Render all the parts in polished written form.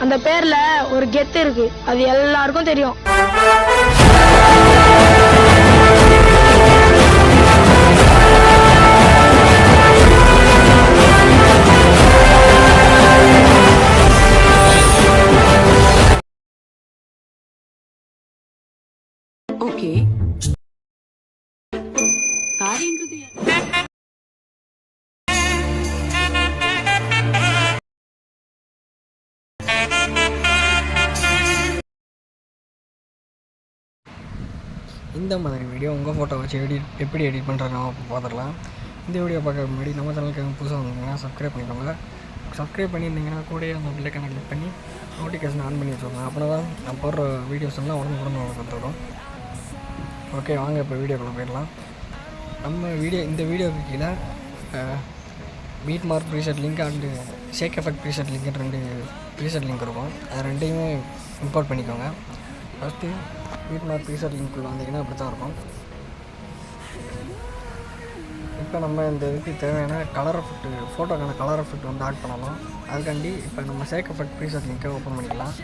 அந்த பேர்ல ஒரு கெத்து இருக்கு, அது எல்லாருக்கும் தெரியும். ஓகே, காரியங்கிறது இந்த மாதிரி வீடியோ உங்கள் ஃபோட்டோ வச்சு எப்படி எடிட் பண்ணுறது நம்ம பார்த்துடலாம். இந்த வீடியோ பார்க்க முன்னாடி நம்ம சேனலுக்கு புதுசாக வந்தீங்கன்னா சப்ஸ்கிரைப் பண்ணிக்கோங்க. சப்ஸ்கிரைப் பண்ணியிருந்தீங்கன்னா கூட அந்த பில்லைக்கான கிளிக் பண்ணி நோட்டிஃபிகேஷன் ஆன் பண்ணி வச்சுக்கோங்க. அப்படின்னா தான் நான் போடுற வீடியோஸ் எல்லாம் உடனே உங்களுக்கு வந்துடும். ஓகே, வாங்க இப்போ வீடியோக்குள்ளே போயிடலாம். இந்த வீடியோவுக்கு கீழே beat mark preset link and shake effect preset link 2 preset link இருக்கும். அது ரெண்டையுமே இம்போர்ட் பண்ணிக்கோங்க. ஃபஸ்ட்டு பீட் மார்க் ப்ரீசெட் லிங்க்குள்ளே வந்தீங்கன்னா அப்படி தான் இருக்கும். இப்போ நம்ம இந்த இதுக்கு தேவையான கலர் எஃபெக்ட், ஃபோட்டோக்கான கலர் எஃபெக்ட் வந்து ஆட் பண்ணலாம். அதுக்காண்டி இப்போ நம்ம ஷேக் எஃபெக்ட் ப்ரீசெட் லிங்க்கை ஓப்பன் பண்ணிக்கலாம்.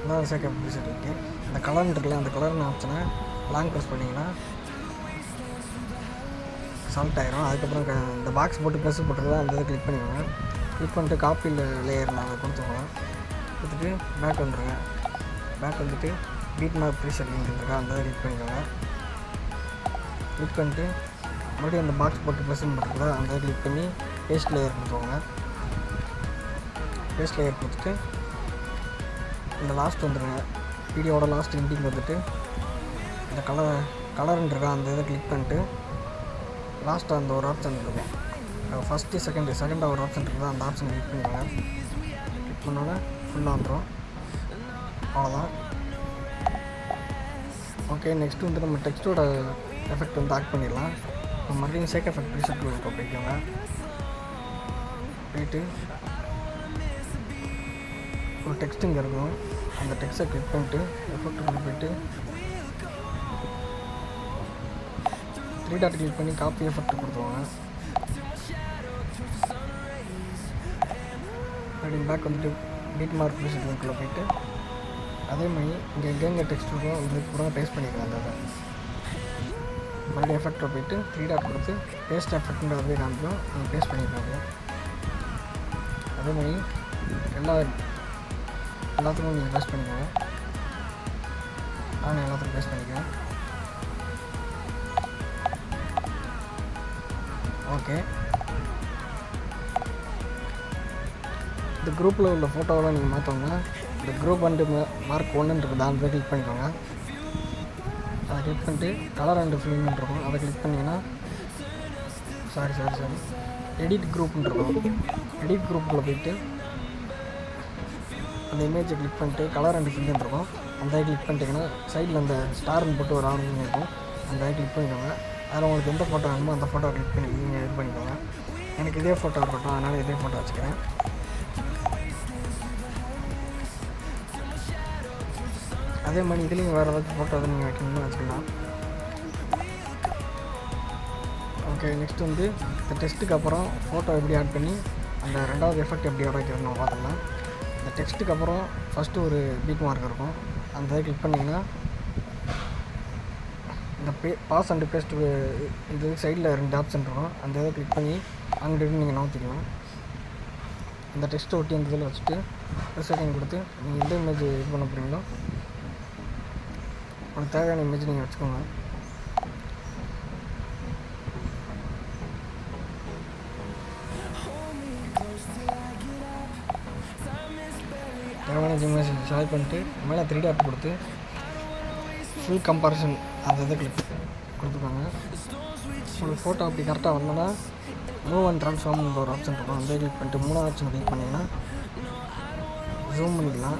அதான் ஷேக் எஃபெக்ட் ப்ரீசெட் லிங்க்கு. இந்த கலர் இருக்குல்ல, அந்த கலர்னு ஆப்ஷனை லாங் ப்ரெஸ் பண்ணிங்கன்னா செலக்ட் ஆகிரும். அதுக்கப்புறம் இந்த பாக்ஸ் போட்டு ப்ரெஸ் போட்டுருந்தா அந்த இதை கிளிக் பண்ணிக்கோங்க. கிளிக் பண்ணிட்டு காப்பியில் லேயர் நாங்கள் கொடுத்துக்கோங்க. கொடுத்துட்டு பேக் வந்துடுங்க. பேக் வந்துட்டு பீட் மார்க் ப்ரீசெட் லிங்க் இருக்கா, அந்த இதை கிளிக் பண்ணிக்கோங்க. கிளிக் பண்ணிட்டு மறுபடியும் அந்த பாக்ஸ் போட்டு ப்ரெஸ் பண்ணுறதா அந்த இதை கிளிக் பண்ணி பேஸ்ட் லேயர் கொடுத்துக்கோங்க. பேஸ்ட் லேயர் கொடுத்துட்டு இந்த லாஸ்ட் வந்துடுங்க. வீடியோவோட லாஸ்ட் எண்டிங் வந்துட்டு இந்த கலர்ன்னு இருக்கா, அந்த இதை கிளிக் பண்ணிட்டு லாஸ்ட்டாக அந்த ஒரு ஆப்ஷன் இருக்கும், ஃபஸ்ட்டு செகண்டாக ஒரு ஆப்ஷன் இருக்குதா, அந்த ஆப்ஷன் கிளிக் பண்ணிக்கோங்க. கிளிக் பண்ணோன்னே ஃபுல்லாக வந்துடும். அவ்வளோதான். ஓகே, நெக்ஸ்ட் வந்து நம்ம டெக்ஸ்ட்டோட எஃபெக்ட் வந்து ஆட் பண்ணிடலாம். மறுபடியும் ஷேக் எஃபெக்ட் ப்ரீசெட் போய்க்கோங்க. போயிட்டு ஒரு டெக்ஸ்ட் இங்கே இருக்கும், அந்த டெக்ஸ்ட்டை கிளிக் பண்ணிட்டு எஃபெக்ட்டுக்குள்ளே போய்ட்டு 3 டாட் கிளிக் பண்ணி காப்பி எஃபெக்ட் கொடுத்துருவாங்க. அப்படி பேக் வந்துட்டு பீட் மார்க் ப்ரீசெட் லிங்க்குள்ளே போய்ட்டு அதே மாதிரி இங்கே எங்கெங்கே டெக்ஸ்ட் இருக்கும் இதுக்கு கூட பேஸ்ட் பண்ணிக்கலாம். அந்த மறுபடியும் எஃபெக்டில் போய்ட்டு 3 டாட் கொடுத்து பேஸ்ட் எஃபெக்ட்ன்ற அப்படியே காமிக்கும், நீங்கள் பேஸ்ட் பண்ணிக்கலாம். அதே மாதிரி எல்லாத்துக்கும் நீங்கள் பேஸ்ட் பண்ணிக்கோங்க. நான் எல்லாத்துக்கும் பேஸ்ட் பண்ணிக்கிறேன். ஓகே, இந்த குரூப்பில் உள்ள ஃபோட்டோவெல்லாம் நீங்கள் மாற்றோங்க. இந்த குரூப் அண்டு மார்க் 1 இருக்குது, அந்த கிளிக் பண்ணிக்கோங்க. அதை கிளிக் பண்ணிட்டு கலர் அண்டு ஃபிலிம்னு இருக்கும், அதை கிளிக் பண்ணிங்கன்னா சாரி எடிட் குரூப்னு இருக்கும். எடிட் குரூப்புக்குள்ளே போய்ட்டு அந்த இமேஜை கிளிக் பண்ணிட்டு கலர் அண்டு ஃபில்ம்னு இருக்கும், அந்த கிளிக் பண்ணிட்டீங்கன்னா சைடில் அந்த ஸ்டார்னு போட்டு ஒரு ஆர்வம் இருக்கும், அந்த கிளிக் பண்ணிக்கோங்க. அதில் உங்களுக்கு எந்த ஃபோட்டோ வேணுமோ அந்த ஃபோட்டோ கிளிக் பண்ணி நீங்கள் இது பண்ணிக்கோங்க. எனக்கு இதே ஃபோட்டோ இருக்கட்டும், அதனால் இதே ஃபோட்டோ வச்சுக்கிறேன். அதே மாதிரி இதுலேயும் வேறு ஏதாச்சும் ஃபோட்டோ எதுவும் நீங்கள் வைக்கணும்னு வச்சுக்கலாம். ஓகே, நெக்ஸ்ட் வந்து இந்த டெக்ஸ்ட்டுக்கு அப்புறம் ஃபோட்டோ எப்படி ஆட் பண்ணி அந்த 2வது எஃபெக்ட் எப்படி வைக்கிறது நம்ம பார்த்துக்கலாம். இந்த டெக்ஸ்ட்டுக்கு அப்புறம் ஃபஸ்ட்டு ஒரு பீட் மார்க் இருக்கும், அந்த இதை கிளிக் பண்ணிங்கன்னா இந்த பாஸ் அண்டு பேஸ்ட் இது சைடில் 2 ஆப்ஷன் இருக்கும், அந்த இதை கிளிக் பண்ணி அங்கிட்டு நீங்கள் நோத்திக்கலாம். அந்த டெக்ஸ்ட்டை ஒட்டி அந்த இதில் வச்சுட்டு செகண்ட் கொடுத்து நீங்கள் எந்த இமேஜ் இது பண்ண போகிறீங்களோ உங்களுக்கு தேவையான இமேஜ் நீங்கள் வச்சுக்கோங்க. தேவையான இமேஜ் செலக்ட் பண்ணிட்டு மேலே 3 டாட் கொடுத்து ஃபுல் கம்பேரிசன் அந்த இதை கிளிக் கொடுத்துருக்காங்க. உங்களுக்கு ஃபோட்டோ அப்படி கரெக்டாக வரணுன்னா மூவ் அண்ட் ட்ரான்ஸ்ஃபார்ம்ன்ற ஒரு ஆப்ஷன் இருக்கும், அந்த கிளிக் பண்ணிட்டு 3வது ஆப்ஷன் கிளிக் பண்ணிங்கன்னா ஜூம் பண்ணிக்கலாம்.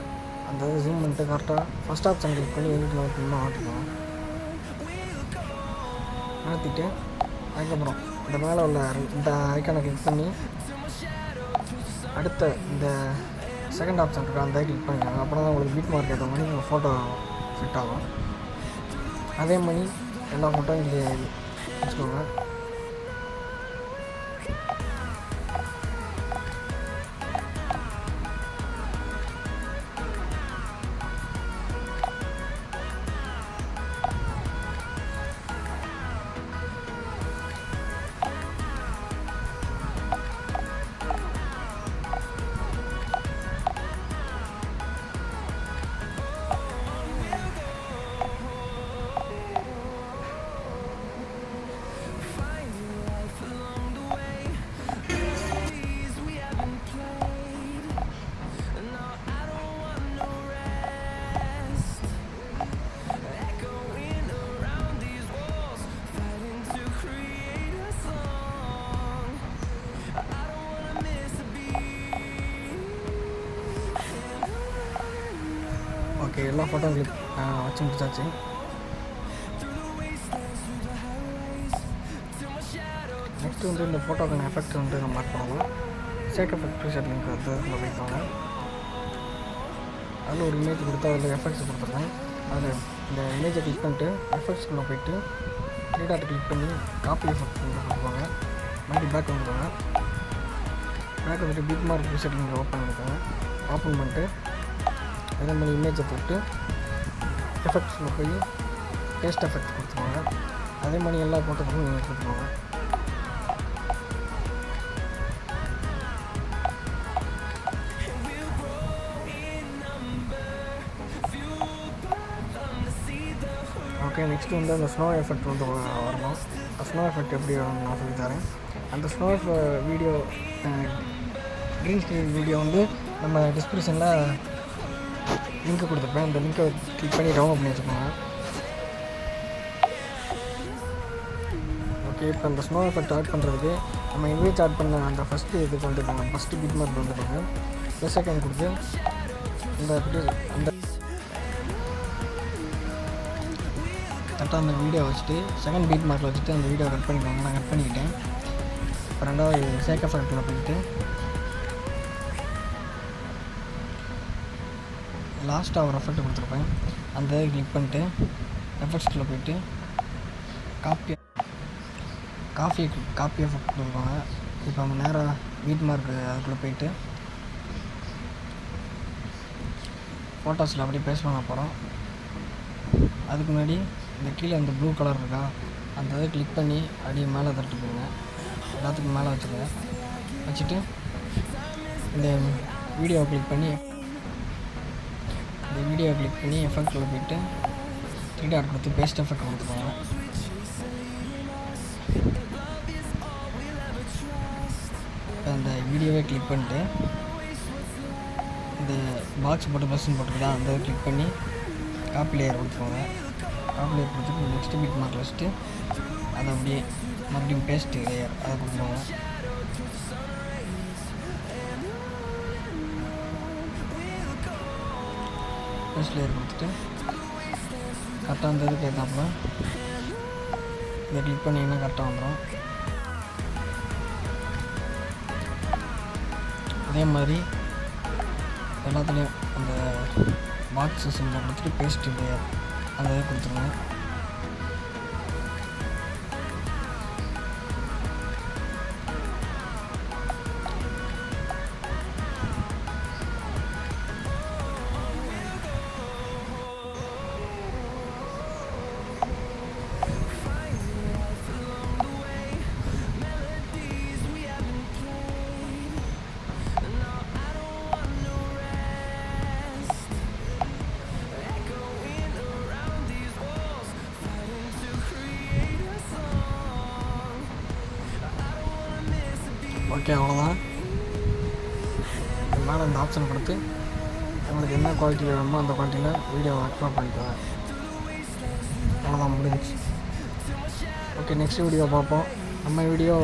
அந்த இதை ஜூம் பண்ணிட்டு கரெக்டாக ஃபஸ்ட் ஆப்ஷன் கிளிக் பண்ணி எங்கிட்ட மாற்றிக்கலாம். மாற்றிட்டு அதுக்கப்புறம் இந்த மேலே உள்ள இந்த ஐக்கானை கிளிக் பண்ணி அடுத்த இந்த செகண்ட் ஆப்ஷன் இருக்குது, அந்த கிளிக் பண்ணிக்கோங்க. அப்புறம் தான் உங்களுக்கு பீட் மார்க் ஏற்ற மாதிரி உங்கள் ஃபோட்டோ ஃபிட் ஆகும். அதே மாதிரி எல்லா ஃபோட்டோவும் இங்கே வச்சுக்கோங்க. ஓகே, எல்லா ஃபோட்டோ கிளிக் வச்சு முடிச்சாச்சு. நெக்ஸ்ட்டு வந்து இந்த ஃபோட்டோக்கான எஃபெக்ட் வந்து நம்ம ஆட் பண்ணலாம். ஷேக் எஃபெக்ட் ப்ரீசெட் லிங்க் வந்து அதில் போய்ப்பாங்க. அதில் ஒரு இமேஜ் கொடுத்து அதில் எஃபெக்ட்ஸ் கொடுத்துருக்கேன். அதில் இந்த இமேஜை கிளிக் பண்ணிட்டு எஃபெக்ட்ஸ்குள்ளே போய்ட்டு 3 டாட் கிளிக் பண்ணி காப்பி எஃபெக்ட் கொடுத்துருப்பாங்க. மறுபடியும் பேக் வந்துடுவாங்க. பேக் வந்துட்டு pick mark preset link open பண்ணிக்கோங்க. ஓப்பன் பண்ணிட்டு அதே மாதிரி இமேஜை தொட்டு எஃபெக்ட்ஸில் போய் பேஸ்ட் எஃபெக்ட் கொடுத்துருவாங்க. அதே மாதிரி எல்லா ஃபோட்டோக்கும் நீங்கள் கொடுத்துருவாங்க. ஓகே, நெக்ஸ்ட்டு வந்து அந்த ஸ்னோ எஃபெக்ட் வந்து வரணும். ஸ்னோ எஃபெக்ட் எப்படி வரணும் நான் சொல்லித்தரேன். அந்த snow video green screen video வந்து நம்ம டிஸ்கிரிப்ஷனில் லிங்க் கொடுத்துருப்பேன். அந்த லிங்க்கை கிளிக் பண்ணி டவுன்லோட் பண்ணி வச்சுக்கோங்க. ஓகே, இப்போ அந்த ஸ்னோ எஃபெக்ட் ஆட் பண்ணுறதுக்கு நம்ம இமேஜ் ஆட் பண்ண அந்த ஃபஸ்ட்டு இதுக்கு வந்துருக்காங்க. ஃபஸ்ட்டு பிட் மார்க் வந்துருக்காங்க. ப்ளஸ் ஐக்கான் கொடுத்து அந்த கரெக்டாக அந்த வீடியோ வச்சுட்டு செகண்ட் பீட் மார்க்கில் வச்சுட்டு அந்த வீடியோ கட் பண்ணிக்கோங்க. நான் கட் பண்ணிக்கிட்டேன். இப்போ ரெண்டாவது ஷேக் எஃபெக்ட்டில் போயிட்டு லாஸ்ட்டாக ஒரு எஃபெக்ட் கொடுத்துருப்பேன். அந்த இதை கிளிக் பண்ணிட்டு எஃபெக்ட்ஸில் போயிட்டு காப்பி எஃபெக்ட் கொடுப்பாங்க. இப்போ நம்ம நேராக பீட் மார்க் அதுக்குள்ளே போயிட்டு ஃபோட்டோஸில் அப்படியே பேஸ்ட் பண்ண போகிறோம். அதுக்கு முன்னாடி இந்த கீழே அந்த ப்ளூ கலர் இருக்கா, அந்த இதை கிளிக் பண்ணி அப்படியே மேலே தட்டுக்குங்க. எல்லாத்துக்கும் மேலே வச்சுட்டு இந்த வீடியோவை கிளிக் பண்ணி எஃபெக்டில் போய்ட்டு 3 டாட் கொடுத்து பேஸ்ட் எஃபெக்ட் கொடுத்துருவாங்க. இப்போ அந்த வீடியோவே கிளிக் பண்ணிட்டு இந்த பாக்ஸ் போட்டு ப்ளஸ்ன்னு போட்டுருக்கா, அந்த இதை கிளிக் பண்ணி காப்பி லேயர் கொடுத்துருவாங்க. காப்பி லேயர் கொடுத்துட்டு நெக்ஸ்ட்டு பிட் மார்க்கில் வச்சுட்டு அதை அப்படியே மறுபடியும் பேஸ்ட்டு லேயர் அதை கொடுத்துருவாங்க. பேஸ்ட் லேயர் கொடுத்துட்டு கரெக்டாக அந்த இதுக்கு ஏற்றாப்புல இதை கிளிக் பண்ணிங்கன்னா கரெக்டாக வந்துடும். அதே மாதிரி எல்லாத்துலேயும் அந்த பாக்ஸ் சிம்பிள் கொடுத்துட்டு பேஸ்ட் லேயர் அந்த இதை கொடுத்துருங்க. ஓகே, அவ்வளோதான். மேலே இந்த ஆப்ஷன் கொடுத்து உங்களுக்கு என்ன குவாலிட்டியில் வேணுமோ அந்த குவாலிட்டியில் வீடியோவை அப்லோட் பண்ணிக்கோங்க. அவ்வளோதான், முடிஞ்சிச்சு. ஓகே, நெக்ஸ்ட் வீடியோ பார்ப்போம். நம்ம வீடியோ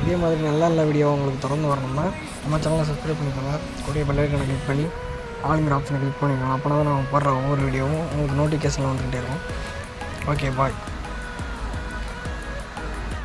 இதே மாதிரி நல்ல வீடியோ உங்களுக்கு தொடர்ந்து வரணும்னா நம்ம சேனலை சப்ஸ்கிரைப் பண்ணிக்கோங்க. கூடிய பெல் ஐகானை கிளிக் பண்ணி ஆளுங்கிற ஆப்ஷனை கிளிக் பண்ணிக்கோங்க. அப்போனா தான் நம்ம போடுற ஒவ்வொரு வீடியோவும் உங்களுக்கு நோட்டிஃபிகேஷனில் வந்துகிட்டே இருக்கும். ஓகே, பாய்.